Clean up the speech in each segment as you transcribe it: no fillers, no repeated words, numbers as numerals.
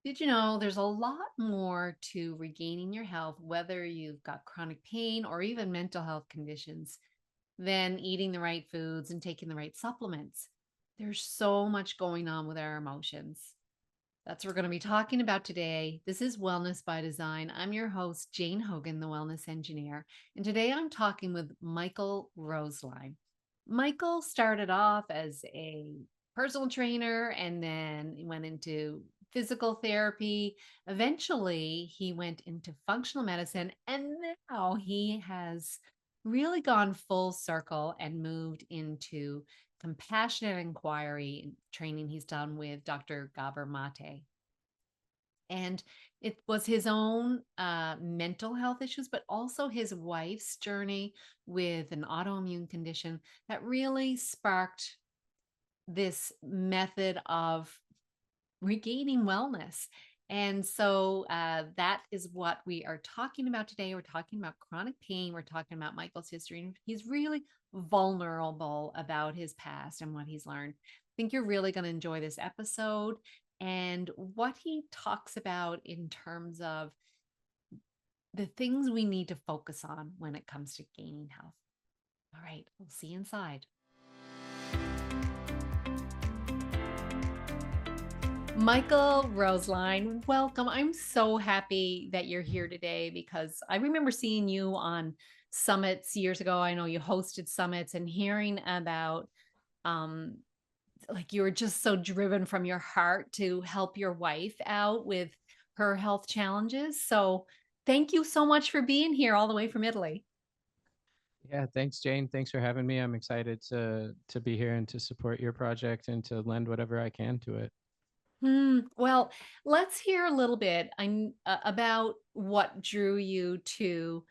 Did you know there's a lot more to regaining your health, whether you've got chronic pain or even mental health conditions, than eating the right foods and taking the right supplements? There's so much going on with our emotions. That's what we're going to be talking about today. This is Wellness by Design. I'm your host, Jane Hogan, the Wellness Engineer. And today I'm talking with Michael Roesslein. Michael started off as a personal trainer and then he went into physical therapy. Eventually, he went into functional medicine, and now he has really gone full circle and moved into compassionate inquiry training he's done with Dr. Gabor Mate. And it was his own mental health issues, but also his wife's journey with an autoimmune condition that really sparked this method of regaining wellness. And so that is what we are talking about today. We're talking about chronic pain. We're talking about Michael's history. And he's really vulnerable about his past and what he's learned. I think you're really going to enjoy this episode and what he talks about in terms of the things we need to focus on when it comes to gaining health. All right, we'll see you inside. Michael Roesslein, welcome. I'm so happy that you're here today because I remember seeing you on summits years ago. I know you hosted summits and hearing about um like you were just so driven from your heart to help your wife out with her health challenges. So, thank you so much for being here all the way from Italy. Yeah, thanks, Jane. Thanks for having me. I'm excited to be here and to support your project and to lend whatever I can to it. Well, let's hear a little bit about what drew you to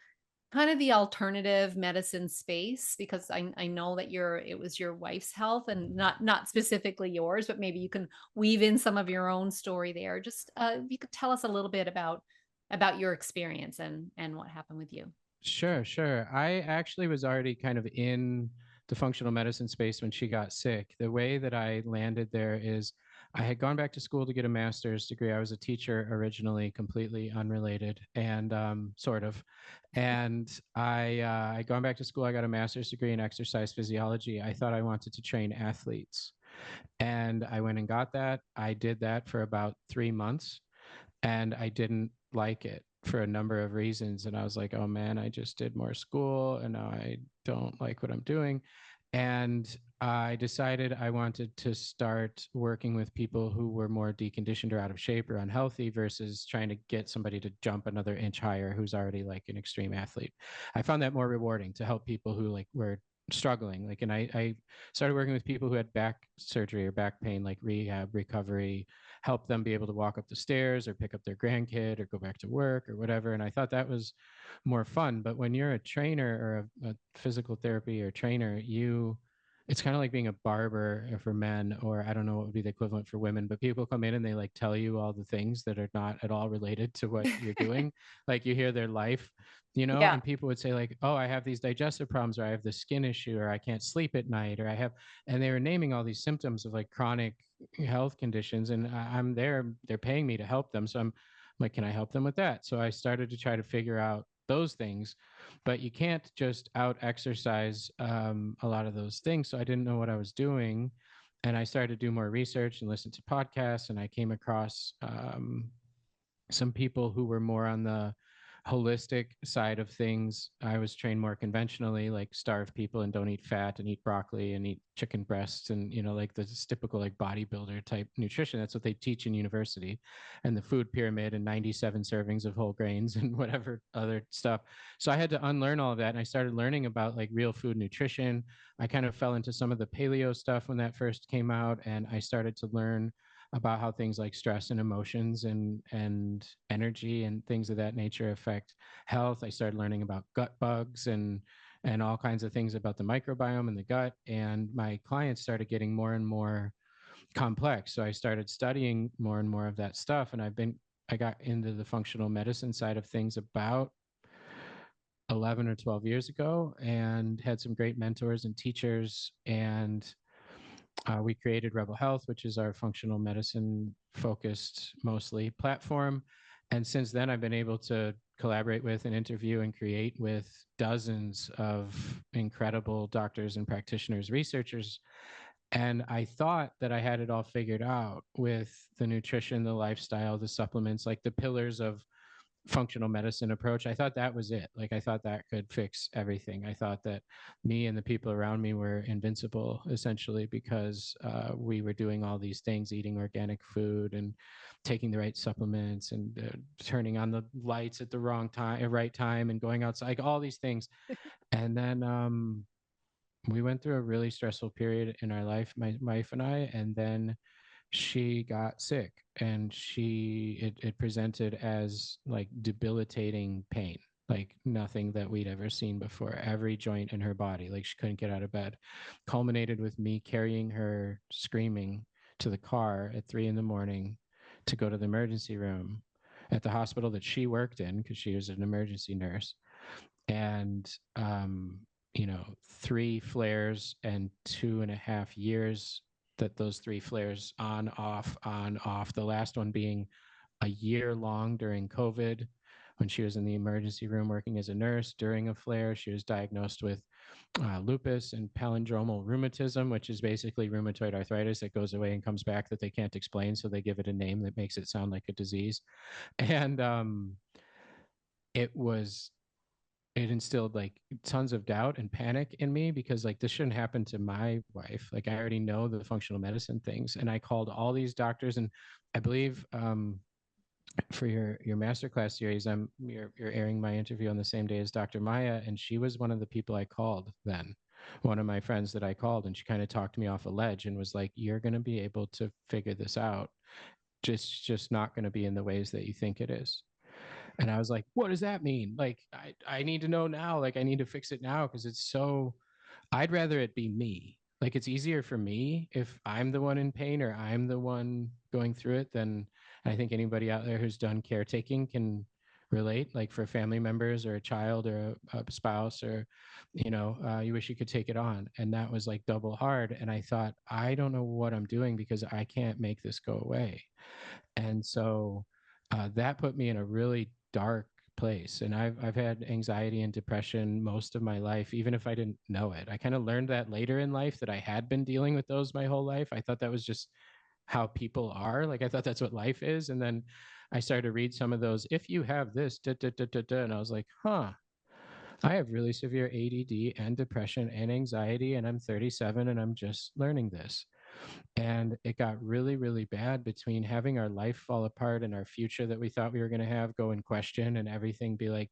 kind of the alternative medicine space, because I know that it was your wife's health and not specifically yours, but maybe you can weave in some of your own story there. Just if you could tell us a little bit about your experience and what happened with you. Sure, sure. I actually was already kind of in the functional medicine space when she got sick. The way that I landed there is I had gone back to school to get a master's degree. I was a teacher originally, completely unrelated, and sort of. And I'd gone back to school. I got a master's degree in exercise physiology. I thought I wanted to train athletes. And I went and got that. I did that for about 3 months and I didn't like it for a number of reasons. And I was like, oh man, I just did more school and now I don't like what I'm doing. And I decided I wanted to start working with people who were more deconditioned or out of shape or unhealthy versus trying to get somebody to jump another inch higher who's already like an extreme athlete. I found that more rewarding to help people who like were struggling. Like, and I started working with people who had back surgery or back pain, like rehab, recovery, help them be able to walk up the stairs or pick up their grandkid or go back to work or whatever. And I thought that was more fun. But when you're a trainer or a physical therapy or trainer, it's kind of like being a barber for men, or I don't know what would be the equivalent for women, but people come in and they like tell you all the things that are not at all related to what you're doing. Like you hear their life, Yeah. and people would say like, oh, I have these digestive problems, or I have this skin issue, or I can't sleep at night, or I have, and they were naming all these symptoms of like chronic health conditions, and I'm there, they're paying me to help them, so I'm like, can I help them with that? So I started to try to figure out those things, but you can't just out exercise a lot of those things. So I didn't know what I was doing, and I started to do more research and listen to podcasts, and I came across some people who were more on the holistic side of things. I was trained more conventionally, like starve people and don't eat fat and eat broccoli and eat chicken breasts and, like the typical like bodybuilder type nutrition. That's what they teach in university, and the food pyramid and 97 servings of whole grains and whatever other stuff. So I had to unlearn all of that. And I started learning about like real food nutrition. I kind of fell into some of the paleo stuff when that first came out. And I started to learn about how things like stress and emotions and energy and things of that nature affect health. I started learning about gut bugs and all kinds of things about the microbiome in the gut. And my clients started getting more and more complex. So I started studying more and more of that stuff. And I got into the functional medicine side of things about 11 or 12 years ago and had some great mentors and teachers. And We created Rebel Health, which is our functional medicine focused mostly platform. And since then, I've been able to collaborate with and interview and create with dozens of incredible doctors and practitioners, researchers. And I thought that I had it all figured out with the nutrition, the lifestyle, the supplements, like the pillars of functional medicine approach. I thought that was it. Like I thought that could fix everything. I thought that me and the people around me were invincible essentially because we were doing all these things, eating organic food and taking the right supplements and turning on the lights at the wrong time, right time, and going outside, like all these things. And then we went through a really stressful period in our life, my wife and I, and then she got sick and it presented as like debilitating pain, like nothing that we'd ever seen before. Every joint in her body, like she couldn't get out of bed, culminated with me carrying her screaming to the car at 3 a.m. to go to the emergency room at the hospital that she worked in because she was an emergency nurse. And you know, 3 flares and 2.5 years that those 3 flares on off, the last one being a year long during COVID when she was in the emergency room working as a nurse. During a flare, she was diagnosed with lupus and palindromal rheumatism, which is basically rheumatoid arthritis that goes away and comes back that they can't explain. So they give it a name that makes it sound like a disease. And it was it instilled like tons of doubt and panic in me because like this shouldn't happen to my wife. Like I already know the functional medicine things, and I called all these doctors. And I believe for your masterclass series, you're airing my interview on the same day as Dr. Maya, and she was one of the people I called then. One of my friends that I called, and she kind of talked me off a ledge and was like, "You're going to be able to figure this out. Just not going to be in the ways that you think it is." And I was like, what does that mean? Like, I need to know now. Like, I need to fix it now because it's so, I'd rather it be me. Like, it's easier for me if I'm the one in pain or I'm the one going through it than I think anybody out there who's done caretaking can relate. Like, for family members or a child or a spouse or, you wish you could take it on. And that was like double hard. And I thought, I don't know what I'm doing because I can't make this go away. And so that put me in a really dark place. And I've had anxiety and depression most of my life, even if I didn't know it. I kind of learned that later in life that I had been dealing with those my whole life. I thought that was just how people are. Like I thought that's what life is. And then I started to read some of those. If you have this, da, da, da, da, da, and I was like, huh. I have really severe ADD and depression and anxiety, and I'm 37 and I'm just learning this. And it got really, really bad between having our life fall apart and our future that we thought we were going to have go in question and everything be like,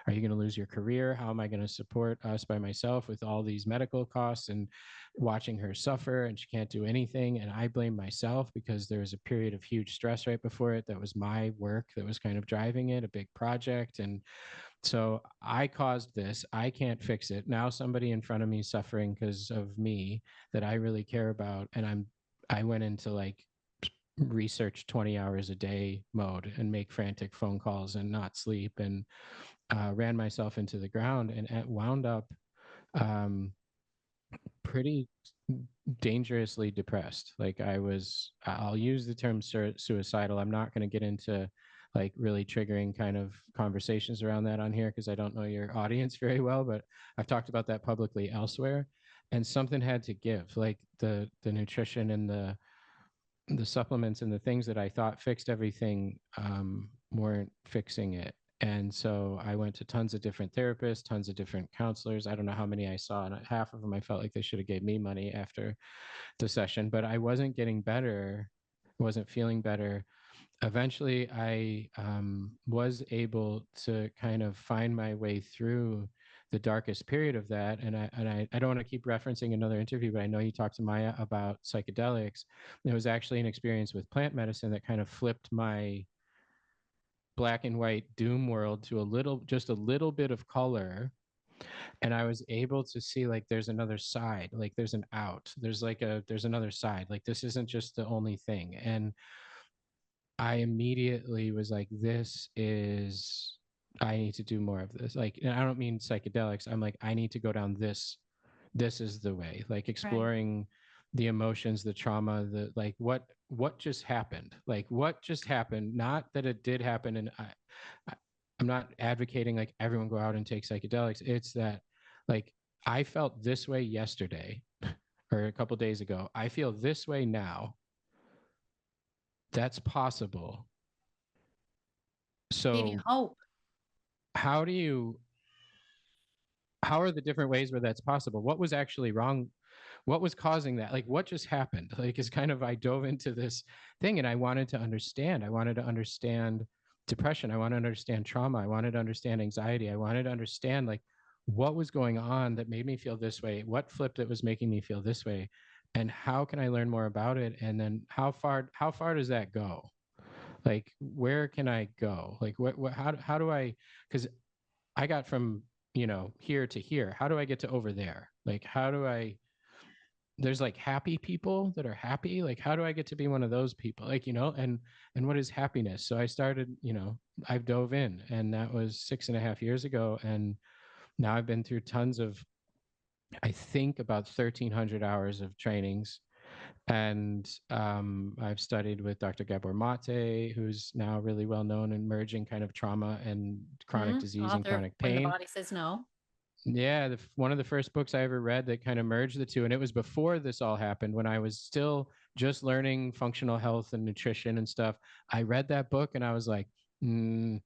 are you going to lose your career? How am I going to support us by myself with all these medical costs and watching her suffer and she can't do anything? And I blame myself because there was a period of huge stress right before it that was my work that was kind of driving it, a big project. And so I caused this. I can't fix it. Now somebody in front of me is suffering because of me that I really care about. And I went into like research 20 hours a day mode and make frantic phone calls and not sleep and ran myself into the ground and wound up um, pretty dangerously depressed. Like I'll use the term suicidal. I'm not going to get into like really triggering kind of conversations around that on here because I don't know your audience very well, but I've talked about that publicly elsewhere. And something had to give, like the nutrition and the supplements and the things that I thought fixed everything weren't fixing it. And so I went to tons of different therapists, tons of different counselors. I don't know how many I saw, and half of them I felt like they should have gave me money after the session, but I wasn't getting better, wasn't feeling better. Eventually, I was able to kind of find my way through the darkest period of that. And I don't want to keep referencing another interview, but I know you talked to Maya about psychedelics. It was actually an experience with plant medicine that kind of flipped my black and white doom world to just a little bit of color. And I was able to see like there's another side, like there's an out, there's another side, like this isn't just the only thing. And I immediately was like, I need to do more of this. Like, and I don't mean psychedelics. I'm like, I need to go down this is the way, like Right. exploring the emotions, the trauma, the like what just happened? Like what just happened? Not that it did happen, and I I'm not advocating like everyone go out and take psychedelics. It's that like I felt this way yesterday or a couple days ago. I feel this way now. That's possible. Gave you So hope. how do you how are the different ways where that's possible? What was actually wrong? What was causing that? Like what just happened? Like it's kind of I dove into this thing and I wanted to understand. I wanted to understand depression. I wanted to understand trauma. I wanted to understand anxiety. I wanted to understand like what was going on that made me feel this way? What flipped that was making me feel this way? And how can I learn more about it? And then how far does that go? Like where can I go? Like what how do I, because I got from, here to here. How do I get to over there? Like how do I, there's like happy people that are happy. Like how do I get to be one of those people? Like, and what is happiness? So I started, I've dove in, and that was 6.5 years ago. And now I've been through tons of, I think about 1,300 hours of trainings. And I've studied with Dr. Gabor Mate, who's now really well known in merging kind of trauma and chronic disease and Author of chronic When the pain. Body Says No. Yeah, one of the first books I ever read that kind of merged the two. And it was before this all happened, when I was still just learning functional health and nutrition and stuff. I read that book and I was like, no.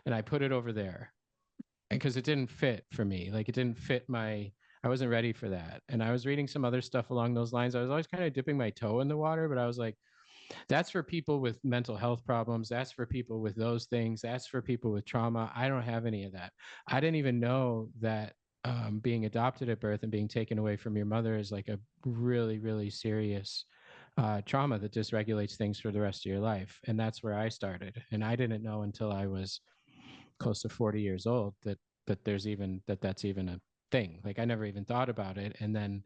And I put it over there because it didn't fit for me. Like it didn't fit I wasn't ready for that. And I was reading some other stuff along those lines. I was always kind of dipping my toe in the water, but I was like, that's for people with mental health problems. That's for people with those things. That's for people with trauma. I don't have any of that. I didn't even know that being adopted at birth and being taken away from your mother is like a really, really serious trauma that dysregulates things for the rest of your life. And that's where I started. And I didn't know until I was close to 40 years old that there's even that's even a thing. Like I never even thought about it. And then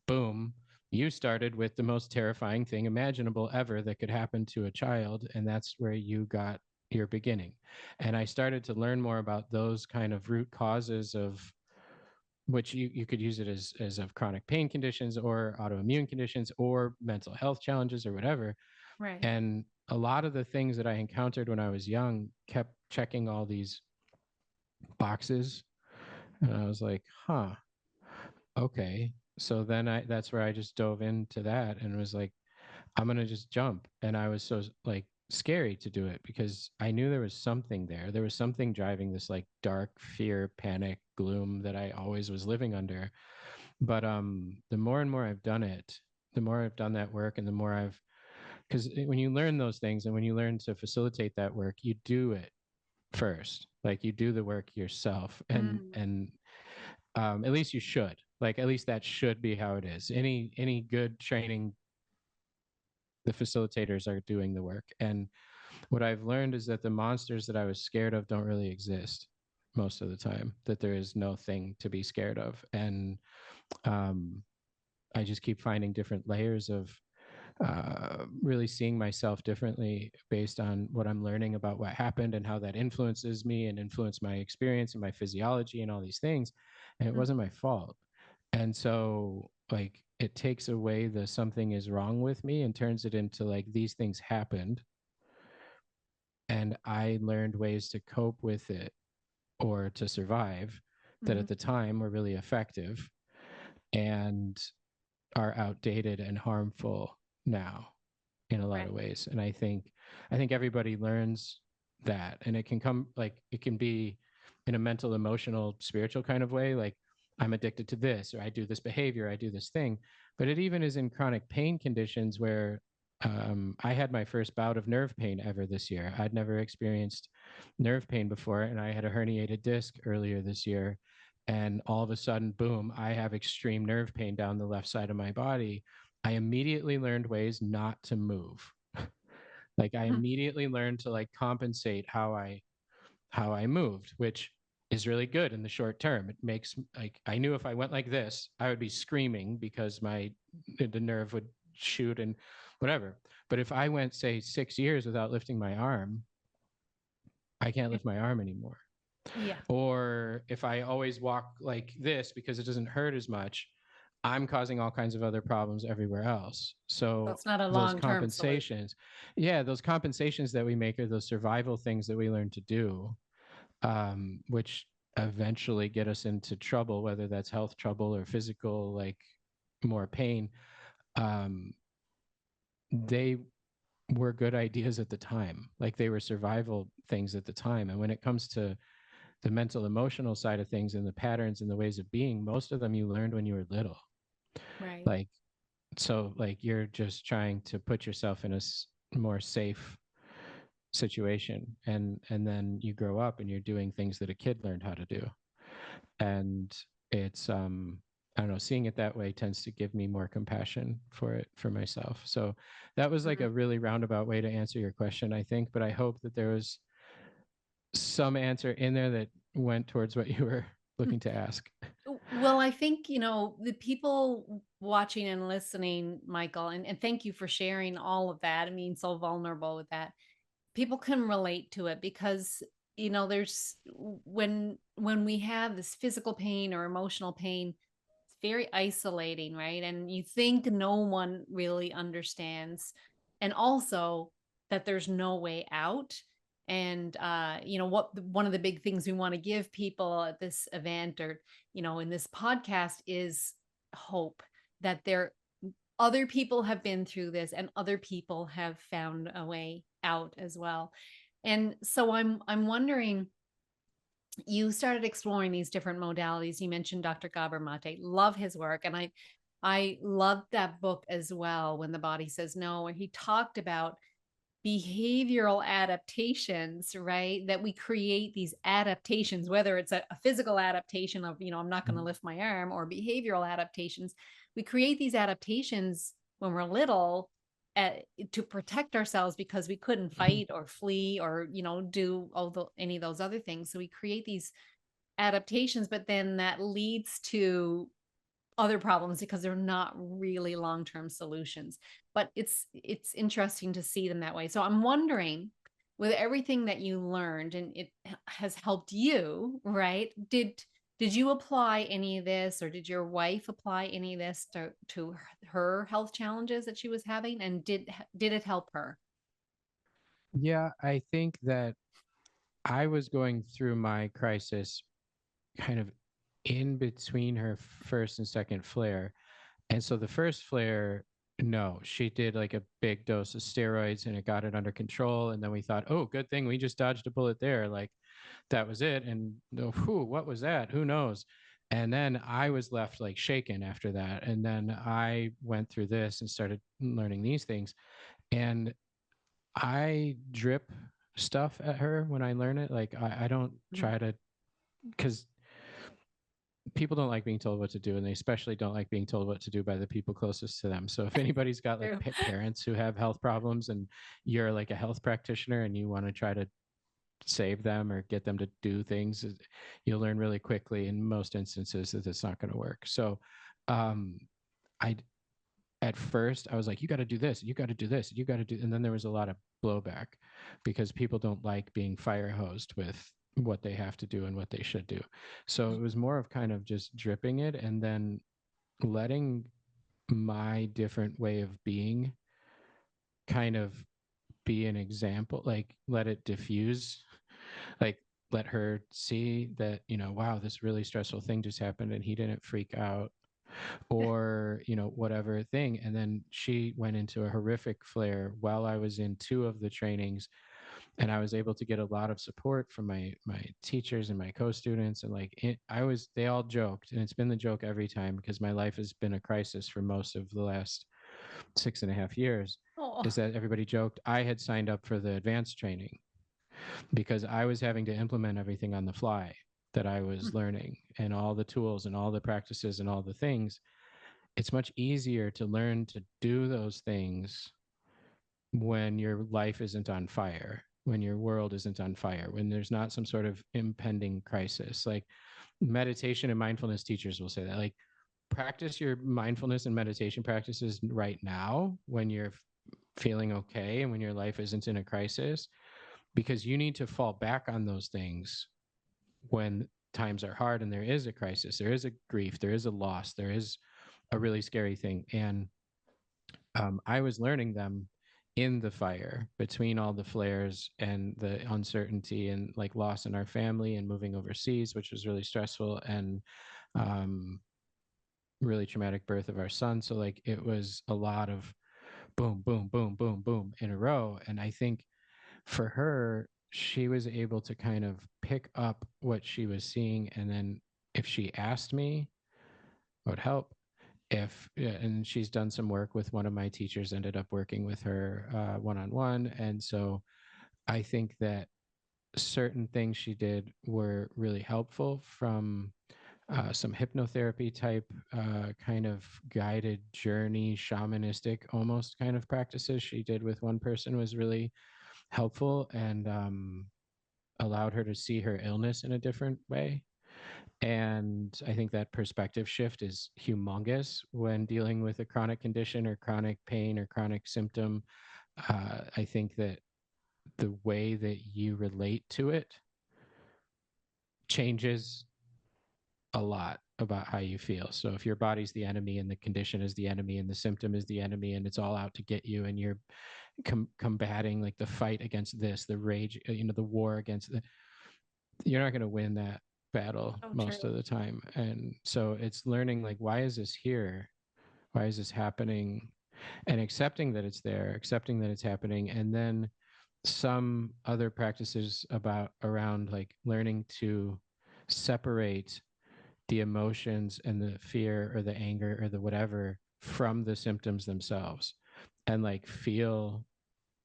boom, you started with the most terrifying thing imaginable ever that could happen to a child. And that's where you got your beginning. And I started to learn more about those kind of root causes of which you could use it as of chronic pain conditions or autoimmune conditions or mental health challenges or whatever. Right. And a lot of the things that I encountered when I was young kept checking all these boxes. And I was like, huh, okay. So then that's where I just dove into that and was like, I'm going to just jump. And I was so like scary to do it because I knew there was something there. There was something driving this like dark fear, panic, gloom that I always was living under. But the more and more I've done it, the more I've done that work and the more I've, because when you learn those things and when you learn to facilitate that work, you do it first. Like you do the work yourself, and Mm. at least you should. Like at least that should be how it is. Any good training, the facilitators are doing the work. And what I've learned is that the monsters that I was scared of don't really exist most of the time. That there is no thing to be scared of, and um, I just keep finding different layers of really seeing myself differently based on what I'm learning about what happened and how that influences me and influence my experience and my physiology and all these things. And it Mm. wasn't my fault. And so, like, it takes away the something is wrong with me and turns it into like these things happened. And I learned ways to cope with it or to survive that Mhm. at the time were really effective and are outdated and harmful now in a lot Right. of ways. And I think everybody learns that, and it can come like it can be in a mental, emotional, spiritual kind of way, like I'm addicted to this or I do this behavior, I do this thing. But it even is in chronic pain conditions where I had my first bout of nerve pain ever this year. I'd never experienced nerve pain before, and I had a herniated disc earlier this year. And all of a sudden, boom, I have extreme nerve pain down the left side of my body. I immediately learned ways not to move. Like I Mhm. immediately learned to like compensate how I moved, which is really good in the short term. It makes like I knew if I went like this, I would be screaming because the nerve would shoot and whatever. But if I went say 6 years without lifting my arm, I can't lift my arm anymore. Yeah. Or if I always walk like this because it doesn't hurt as much, I'm causing all kinds of other problems everywhere else. So So it's not a those long-term solution. compensations, yeah, those compensations that we make are those survival things that we learn to do, which eventually get us into trouble, whether that's health trouble or physical, like more pain. Um, they were good ideas at the time. Like they were survival things at the time. And when it comes to the mental emotional side of things and the patterns and the ways of being, most of them you learned when you were little. Right. Like, so like you're just trying to put yourself in a more safe situation, and then you grow up and you're doing things that a kid learned how to do. And it's I don't know, seeing it that way tends to give me more compassion for it, for myself. So that was like Mhm. a really roundabout way to answer your question, I think, but I hope that there was some answer in there that went towards what you were looking to ask. Well, I think, the people watching and listening, Michael, and thank you for sharing all of that. I mean, so vulnerable with that. People can relate to it because, there's when we have this physical pain or emotional pain, it's very isolating, right? And you think no one really understands. And also that there's no way out. And one of the big things we want to give people at this event or, in this podcast is hope that other people have been through this and other people have found a way out as well. And so I'm wondering, you started exploring these different modalities. You mentioned Dr. Gabor Mate. Love his work. And I loved that book as well, When the Body Says No, where he talked about behavioral adaptations, right? That we create these adaptations, whether it's a physical adaptation of, I'm not going to lift my arm, or behavioral adaptations. We create these adaptations when we're little to protect ourselves because we couldn't fight or flee or, do any of those other things. So we create these adaptations, but then that leads to other problems because they're not really long-term solutions. But it's interesting to see them that way. So I'm wondering, with everything that you learned and it has helped you, right? Did you apply any of this, or did your wife apply any of this to her health challenges that she was having, and did it help her? Yeah, I think that I was going through my crisis kind of in between her first and second flare. And so the first flare, no, she did like a big dose of steroids and it got it under control. And then we thought, oh, good thing we just dodged a bullet there. Like that was it. And whew, what was that? Who knows? And then I was left like shaken after that. And then I went through this and started learning these things. And I drip stuff at her when I learn it. Like I don't Mhm. try to, because people don't like being told what to do, and they especially don't like being told what to do by the people closest to them. So if anybody's got like True. parents who have health problems and you're like a health practitioner and you want to try to save them or get them to do things, you'll learn really quickly in most instances that it's not going to work. So um, I at first I was like, you got to do this, you got to do this, you got to do, and then there was a lot of blowback because people don't like being fire hosed with what they have to do and what they should do. So it was more of kind of just dripping it and then letting my different way of being kind of be an example, like let it diffuse, like let her see that, wow, this really stressful thing just happened and he didn't freak out or whatever thing. And then she went into a horrific flare while I was in two of the trainings, and I was able to get a lot of support from my teachers and my co-students. And like they all joked, and it's been the joke every time because my life has been a crisis for most of the last 6.5 years, is Oh. that everybody joked I had signed up for the advanced training because I was having to implement everything on the fly that I was learning, and all the tools and all the practices and all the things. It's much easier to learn to do those things when your life isn't on fire, when your world isn't on fire, when there's not some sort of impending crisis. Like meditation and mindfulness teachers will say that, like, practice your mindfulness and meditation practices right now when you're feeling okay and when your life isn't in a crisis, because you need to fall back on those things when times are hard and there is a crisis, there is a grief, there is a loss, there is a really scary thing. And I was learning them in the fire between all the flares and the uncertainty and like loss in our family and moving overseas, which was really stressful, and um, really traumatic birth of our son. So like it was a lot of boom, boom, boom, boom, boom in a row. And I think for her, she was able to kind of pick up what she was seeing. And then if she asked me, it would help. If and she's done some work with one of my teachers, ended up working with her one-on-one. And so I think that certain things she did were really helpful, from some hypnotherapy type kind of guided journey, shamanistic almost kind of practices she did with one person was really helpful, and allowed her to see her illness in a different way. And I think that perspective shift is humongous when dealing with a chronic condition or chronic pain or chronic symptom. I think that the way that you relate to it changes a lot about how you feel. So if your body's the enemy and the condition is the enemy and the symptom is the enemy and it's all out to get you, and you're combating like the fight against this, the rage, the war against the, you're not going to win that battle So most true. of the time. And so it's learning like, why is this here? Why is this happening? And accepting that it's there, accepting that it's happening. And then some other practices about around like learning to separate the emotions and the fear or the anger or the whatever from the symptoms themselves, and like feel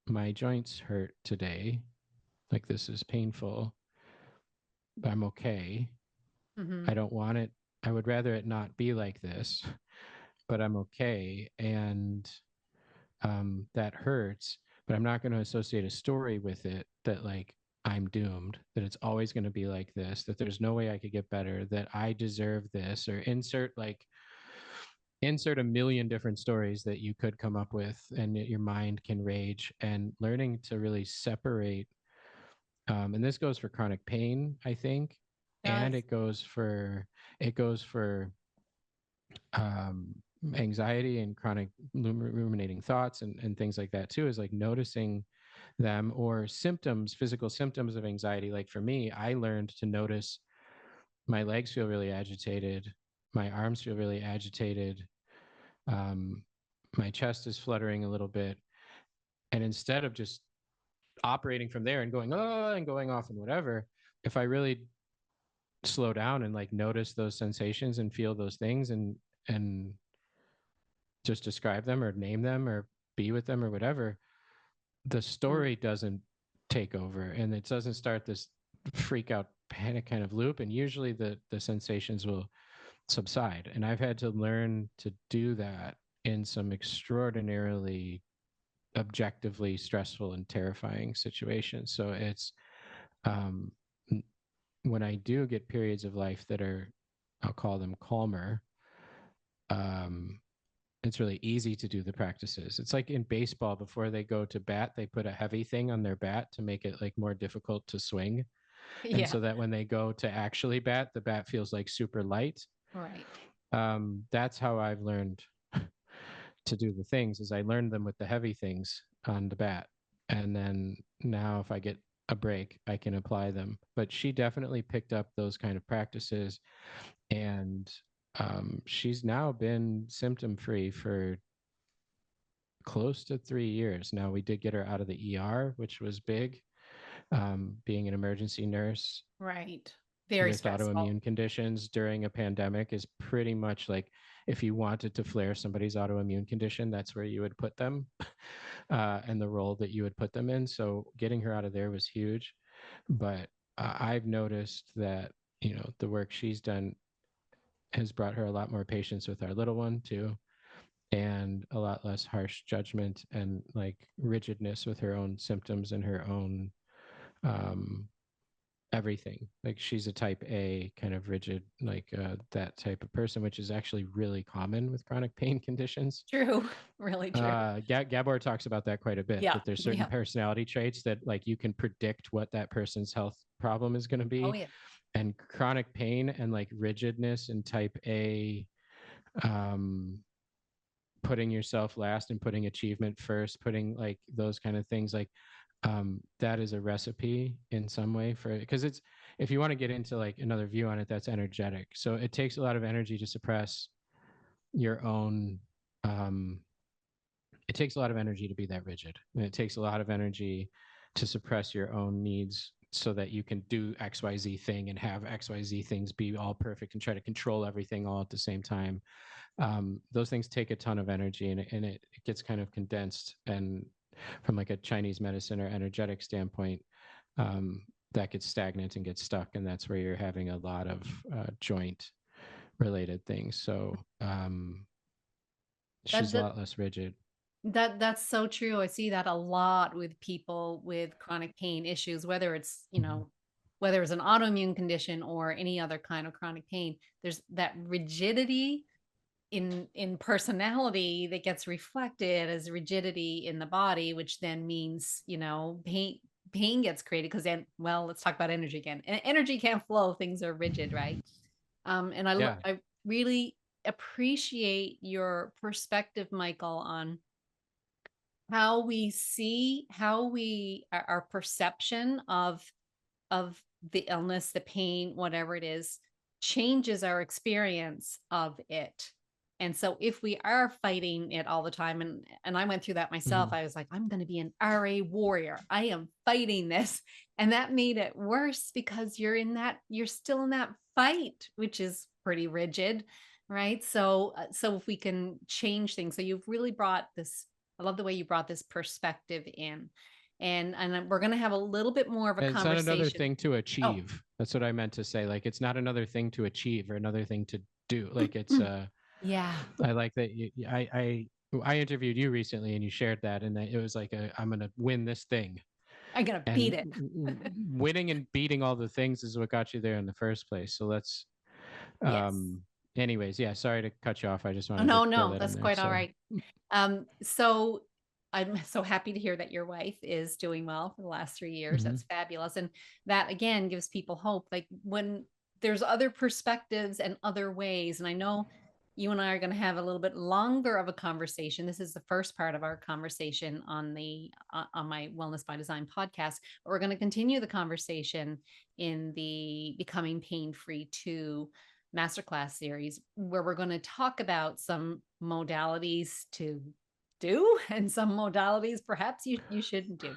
my joints hurt today, like this is painful, but I'm okay. Hmm. I don't want it. I would rather it not be like this, but I'm okay. And that hurts, but I'm not going to associate a story with it that like I'm doomed, that it's always going to be like this, that there's no way I could get better, that I deserve this, or insert a million different stories that you could come up with, and your mind can rage. And learning to really separate, and this goes for chronic pain, I think, and Does. it goes for um, anxiety and chronic ruminating thoughts and things like that too, is like noticing them, or symptoms, physical symptoms of anxiety. Like for me, I learned to notice my legs feel really agitated, my arms feel really agitated, um, my chest is fluttering a little bit. And instead of just operating from there and going, oh, and going off and whatever, if I really slow down and like notice those sensations and feel those things, and just describe them or name them or be with them or whatever, the Mm. story doesn't take over, and it doesn't start this freak out panic kind of loop. And usually the sensations will subside. And I've had to learn to do that in some extraordinarily objectively stressful and terrifying situations. So it's um, when I do get periods of life that are, I'll call them calmer, um, it's really easy to do the practices. It's like in baseball, before they go to bat, they put a heavy thing on their bat to make it like more difficult to swing. And Yeah. so that when they go to actually bat, the bat feels like super light. Right. That's how I've learned to do the things, is I learned them with the heavy things on the bat. And then now if I get a break, I can apply them. But she definitely picked up those kind of practices. And she's now been symptom free for close to 3 years. Now, we did get her out of the ER, which was big. Being an emergency nurse Right. Very with stressful. autoimmune conditions during a pandemic is pretty much like, if you wanted to flare somebody's autoimmune condition, that's where you would put them, and the role that you would put them in. So getting her out of there was huge. But I've noticed that, the work she's done has brought her a lot more patience with our little one too, and a lot less harsh judgment and like rigidness with her own symptoms and her own um, everything. Like she's a type A kind of rigid, like that type of person, which is actually really common with chronic pain conditions. True. Really true. Gabor talks about that quite a bit, Yeah. that there's certain Yeah. personality traits that like you can predict what that person's health problem is going to Oh, be. yeah. And chronic pain and like rigidness and type A putting yourself last and putting achievement first, putting like those kind of things, like that is a recipe in some way for it. Because it's, if you want to get into like another view on it, that's energetic. So it takes a lot of energy to suppress your own it takes a lot of energy to be that rigid, and it takes a lot of energy to suppress your own needs so that you can do XYZ thing and have XYZ things be all perfect and try to control everything all at the same time. Those things take a ton of energy, and it gets kind of condensed. And from like a Chinese medicine or energetic standpoint, that gets stagnant and gets stuck. And that's where you're having a lot of joint related things. So That, she's a that lot less rigid. that's so true. I see that a lot with people with chronic pain issues, whether it's, whether it's an autoimmune condition or any other kind of chronic pain. There's that rigidity in personality that gets reflected as rigidity in the body, which then means, pain gets created because then, well, let's talk about energy again. Energy can't flow, things are rigid, right? And Yeah. I really appreciate your perspective, Michael, on how we see, our perception of the illness, the pain, whatever it is, changes our experience of it. And so if we are fighting it all the time, and I went through that myself, Mhm. I was like, I'm going to be an RA warrior. I am fighting this. And that made it worse because you're still in that fight, which is pretty rigid, right? So if we can change things, so you've really brought this, I love the way you brought this perspective in. And we're going to have a little bit more of a It's not another conversation. thing to Oh, achieve. That's what I meant to say. Like, it's not another thing to achieve or another thing to do. Like, it's yeah, I like that I interviewed you recently and you shared that, and that it was like I'm gonna win this thing. I'm going to beat And it. winning and beating all the things is what got you there in the first place. So let's Yes. anyways, yeah, sorry to cut you off. I just Oh, wanted to no, throw no, that in that's there. quite all So right. So I'm so happy to hear that your wife is doing well for the last 3 years. mhm. That's fabulous. And that again gives people hope. Like when there's other perspectives and other ways. And I know you and I are going to have a little bit longer of a conversation. This is the first part of our conversation on the on my Wellness by Design podcast. But we're going to continue the conversation in the Becoming Pain Free 2 masterclass series, where we're going to talk about some modalities to do and some modalities perhaps you shouldn't do.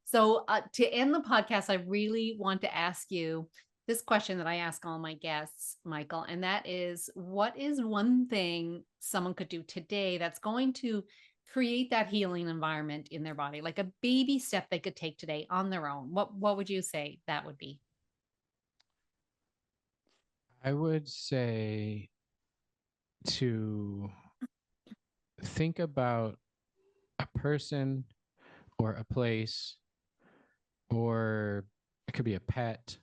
So to end the podcast, I really want to ask you this question that I ask all my guests, Michael, and that is, what is one thing someone could do today that's going to create that healing environment in their body, like a baby step they could take today on their own? What would you say that would be? I would say to think about a person or a place, or it could be a pet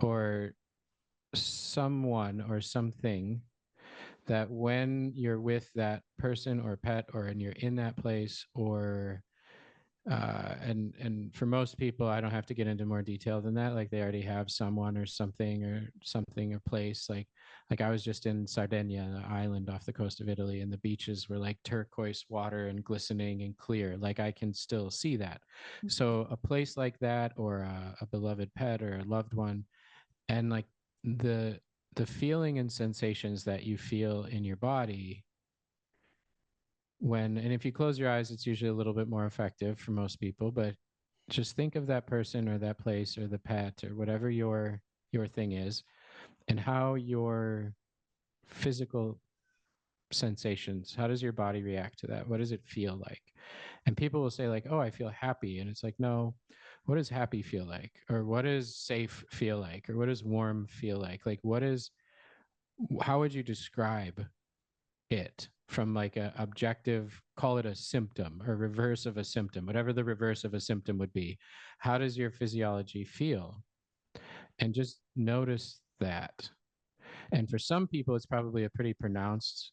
or someone or something, that when you're with that person or pet, or and you're in that place, or and for most people, I don't have to get into more detail than that, like they already have someone or something or place, like I was just in Sardinia, an island off the coast of Italy, and the beaches were like turquoise water and glistening and clear, like I can still see that. So a place like that, or a beloved pet or a loved one, and like the the feeling and sensations that you feel in your body when, and if you close your eyes, it's usually a little bit more effective for most people, but just think of that person or that place or the pet or whatever your thing is, and how your physical sensations, how does your body react to that? What does it feel like? And people will say like, oh, I feel happy, and it's like, no, what does happy feel like? Or what does safe feel like? Or what does warm feel like what is, how would you describe it from like a objective, call it a symptom or reverse of a symptom, whatever the reverse of a symptom would be? How does your physiology feel? And just notice that. And for some people, it's probably a pretty pronounced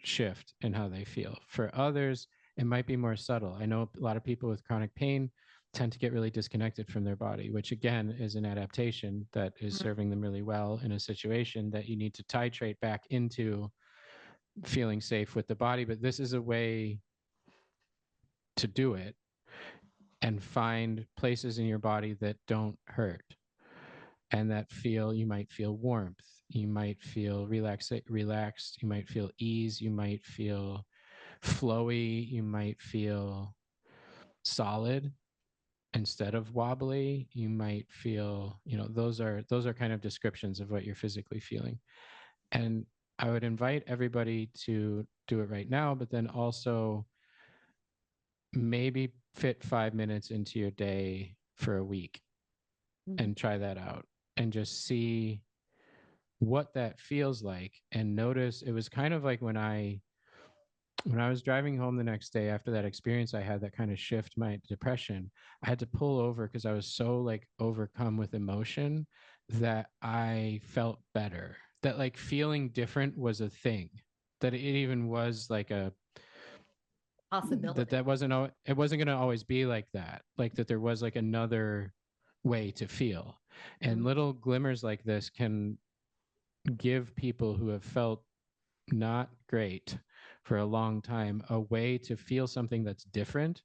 shift in how they feel. For others, it might be more subtle. I know a lot of people with chronic pain tend to get really disconnected from their body, which again is an adaptation that is Mhm. serving them really well in a situation that you need to titrate back into feeling safe with the body, but this is a way to do it and find places in your body that don't hurt and that you might feel warmth, you might feel relaxed, you might feel ease, you might feel flowy, you might feel solid instead of wobbly, you might feel, those are kind of descriptions of what you're physically feeling. And I would invite everybody to do it right now, but then also maybe fit 5 minutes into your day for a week and try that out and just see what that feels like. And notice, it was kind of like when I was driving home the next day after that experience I had that kind of shift my depression. I had to pull over because I was so like overcome with emotion that I felt better, that like feeling different was a thing, that it even was like a Possibility. that wasn't it wasn't going to always be like that, like that there was like another way to feel. And little glimmers like this can give people who have felt not great for a long time a way to feel something that's different,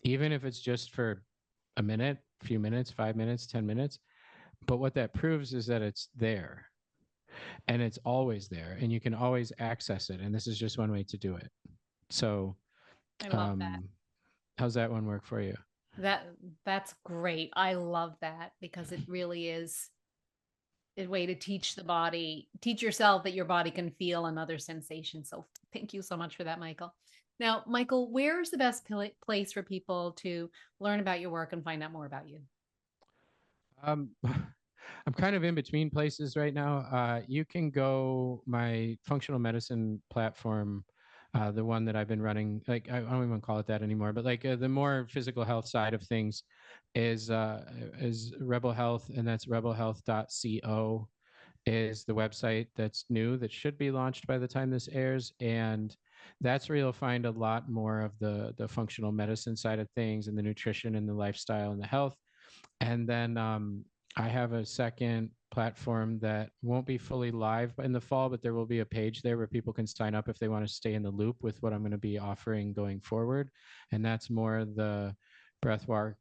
even if it's just for a minute, a few minutes, 5 minutes, 10 minutes. But what that proves is that it's there, and it's always there, and you can always access it. And this is just one way to do it. So I love that. How's that one work for you? That's great. I love that because it really is a way to teach yourself that your body can feel another sensation. So thank you so much for that, Michael. Now, Michael, where's the best place for people to learn about your work and find out more about you? Um, I'm kind of in between places right now. You can go my functional medicine platform, the one that I've been running. Like I don't even call it that anymore, but like the more physical health side of things is Rebel Health, and that's rebelhealth.co is the website that's new that should be launched by the time this airs. And that's where you'll find a lot more of the functional medicine side of things and the nutrition and the lifestyle and the health. And then I have a second platform that won't be fully live in the fall, but there will be a page there where people can sign up if they want to stay in the loop with what I'm going to be offering going forward. And that's more the breathwork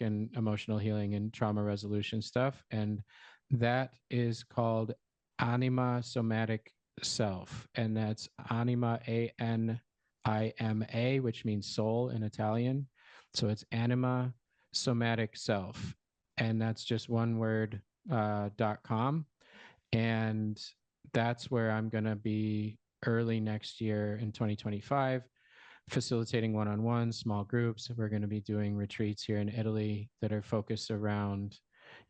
and emotional healing and trauma resolution stuff. And that is called Anima Somatic Self. And that's Anima, ANIMA, which means soul in Italian. So it's Anima Somatic Self. And that's just one word, .com. And that's where I'm going to be early next year in 2025, facilitating one-on-one small groups. We're going to be doing retreats here in Italy that are focused around,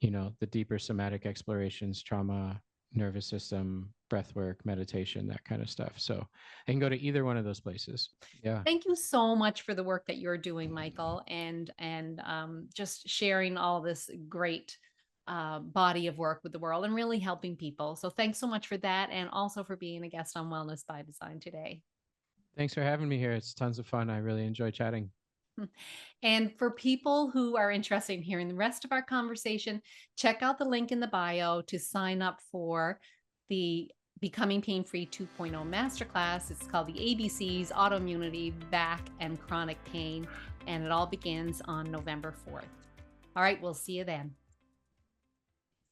the deeper somatic explorations, trauma, nervous system, breath work, meditation, that kind of stuff. So I can go to either one of those places. Yeah. Thank you so much for the work that you're doing, Michael, and just sharing all this great body of work with the world and really helping people. So thanks so much for that, and also for being a guest on Wellness by Design today. Thanks for having me here. It's tons of fun. I really enjoy chatting. And for people who are interested in hearing the rest of our conversation, check out the link in the bio to sign up for the Becoming Pain Free 2.0 Masterclass. It's called the ABCs, Autoimmunity, Back, and Chronic Pain. And it all begins on November 4th. All right, we'll see you then.